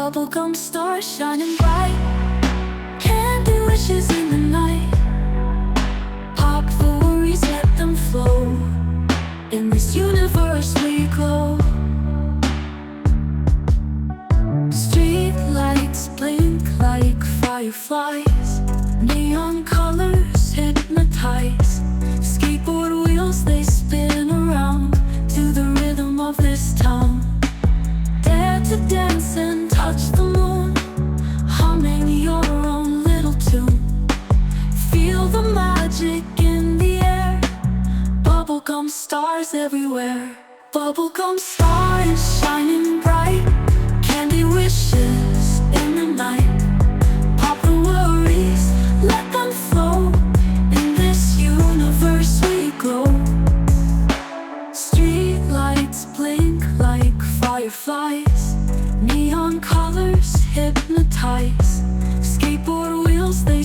Bubblegum stars shining bright, candy wishes in the night. Pop the worries, let them flow. In this universe we glow. Street lights blink like fireflies, neon colors hypnotize. Skateboard wheels, they spin around to the rhythm of this town. Dare to dance and touch the moon, humming your own little tune. Feel the magic in the air, bubblegum stars everywhere. Bubblegum stars shining bright, candy wishes in the night. Pop the worries, let them flow. In this universe we glow. Street lights blink like fireflies, neon colors hypnotize. Skateboard wheels, they